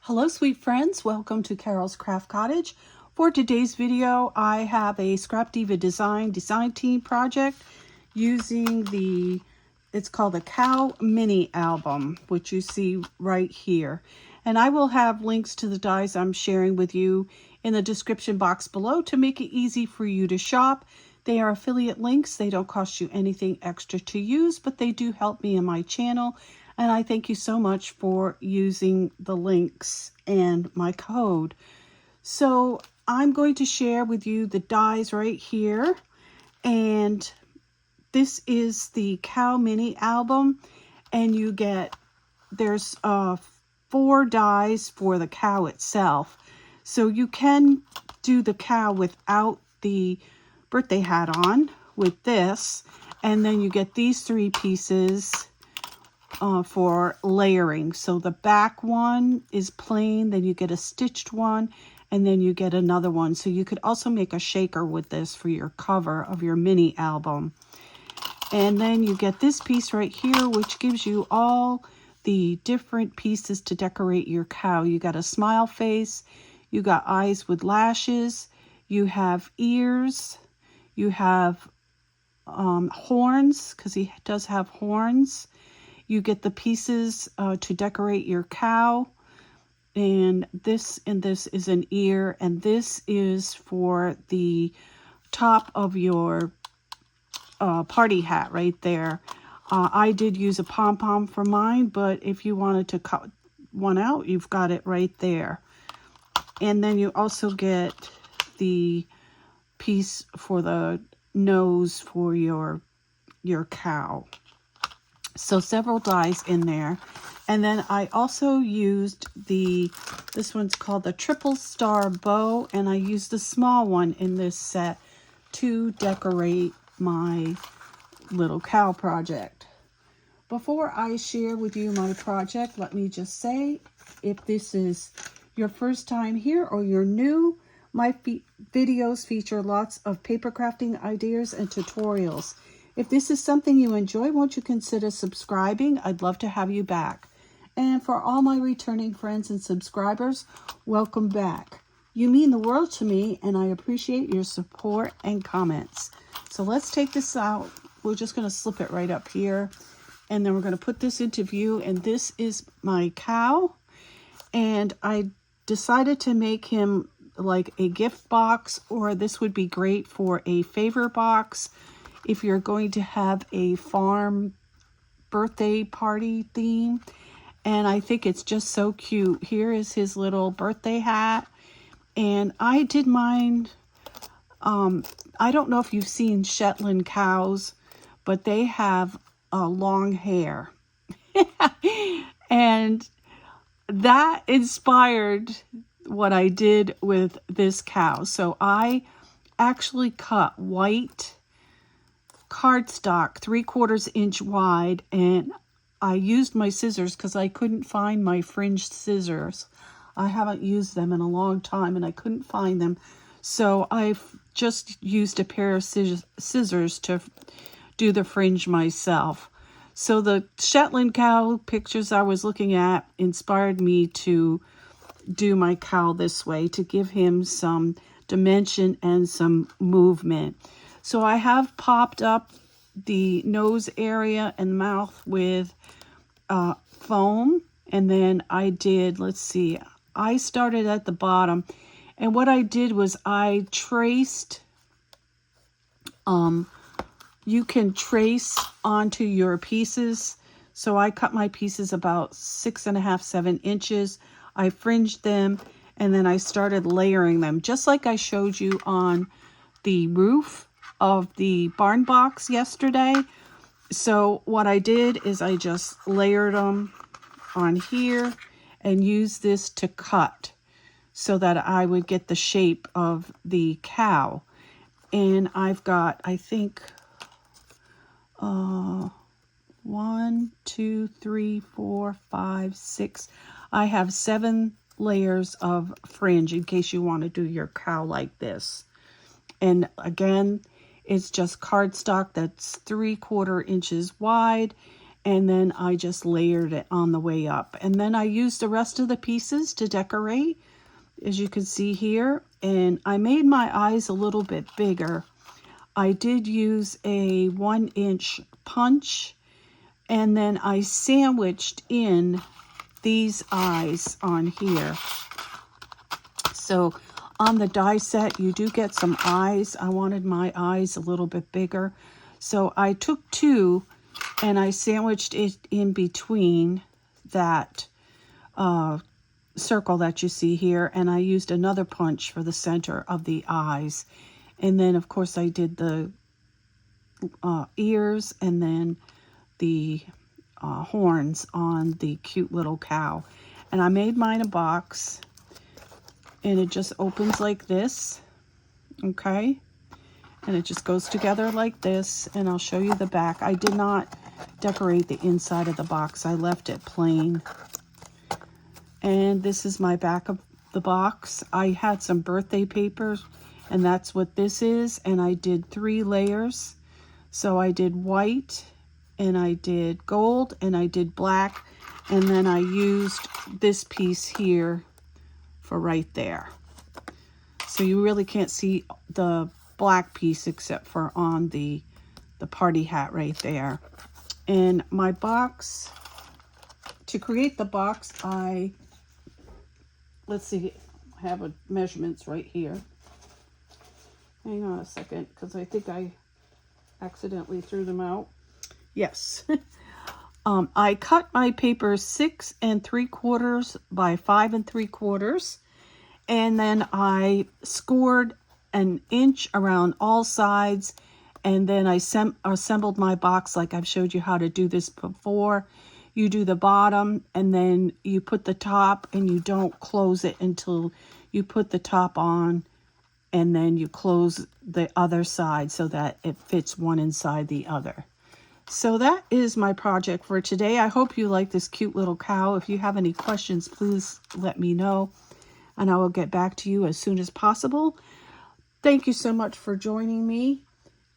Hello sweet friends, welcome to Carol's Craft Cottage. For today's video, I have a Scrapdiva design team project using it's called the Cow Mini Album, which you see right here. And I will have links to the dies I'm sharing with you in the description box below to make it easy for you to shop. They are affiliate links. They don't cost you anything extra to use, but they do help me in my channel. And I thank you so much for using the links and my code. So I'm going to share with you the dies right here. And this is the Cow Mini Album. And you get, there's 4 dies for the cow itself. So you can do the cow without the birthday hat on with this. And then you get these 3 pieces for layering. So the back one is plain, then you get a stitched one, and then you get another one. So you could also make a shaker with this for your cover of your mini album. And then you get this piece right here, which gives you all the different pieces to decorate your cow. You got a smile face, you got eyes with lashes, you have ears, you have horns, because he does have horns. You get the pieces to decorate your cow, and this is an ear, and this is for the top of your party hat right there. I did use a pom-pom for mine, but if you wanted to cut one out, you've got it right there. And then you also get the piece for the nose for your cow. So several dies in there. And then I also used this one's called the Triple Star Bow, and I used the small one in this set to decorate my little cow project. Before I share with you my project, let me just say, if this is your first time here or you're new, my videos feature lots of paper crafting ideas and tutorials. If this is something you enjoy, won't you consider subscribing? I'd love to have you back. And for all my returning friends and subscribers, welcome back. You mean the world to me, and I appreciate your support and comments. So let's take this out. We're just going to slip it right up here. And then we're going to put this into view. And this is my cow. And I decided to make him like a gift box, or this would be great for a favor box if you're going to have a farm birthday party theme. And I think it's just so cute. Here is his little birthday hat. And I did mine, I don't know if you've seen Shetland cows, but they have long hair. And that inspired what I did with this cow. So I actually cut white cardstock 3/4 inch wide, and I used my scissors because I couldn't find my fringed scissors. I haven't used them in a long time and I couldn't find them, so I've just used a pair of scissors to do the fringe myself. So the Shetland cow pictures I was looking at inspired me to do my cow this way, to give him some dimension and some movement. So I have popped up the nose area and mouth with foam. And then I did, let's see, I started at the bottom. And what I did was I traced, you can trace onto your pieces. So I cut my pieces about 6.5, 7 inches. I fringed them, and then I started layering them, just like I showed you on the roof of the barn box yesterday. So what I did is I just layered them on here and used this to cut so that I would get the shape of the cow. And I've got, I think, 1, 2, 3, 4, 5, 6. I have 7 layers of fringe in case you want to do your cow like this. And again, it's just cardstock that's 3/4 inches wide, and then I just layered it on the way up. And then I used the rest of the pieces to decorate, as you can see here. And I made my eyes a little bit bigger. I did use a 1-inch punch, and then I sandwiched in these eyes on here. So on the die set, you do get some eyes. I wanted my eyes a little bit bigger. So I took 2 and I sandwiched it in between that circle that you see here. And I used another punch for the center of the eyes. And then, of course, I did the ears and then the horns on the cute little cow. And I made mine a box. And it just opens like this, okay? And it just goes together like this, and I'll show you the back. I did not decorate the inside of the box. I left it plain. And this is my back of the box. I had some birthday papers, and that's what this is. And I did 3 layers. So I did white, and I did gold, and I did black, and then I used this piece here for right there. So you really can't see the black piece except for on the party hat right there. And my box, to create the box, let's see, I have measurements right here. Hang on a second, because I think I accidentally threw them out. Yes. I cut my paper 6 3/4 by 5 3/4, and then I scored 1 inch around all sides, and then I assembled my box like I've showed you how to do this before. You do the bottom, and then you put the top, and you don't close it until you put the top on, and then you close the other side so that it fits one inside the other. So that is my project for today. I hope you like this cute little cow. If you have any questions, please let me know, and I will get back to you as soon as possible. Thank you so much for joining me.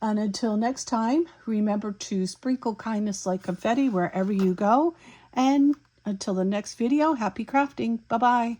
And until next time, remember to sprinkle kindness like confetti wherever you go. And until the next video, happy crafting. Bye-bye.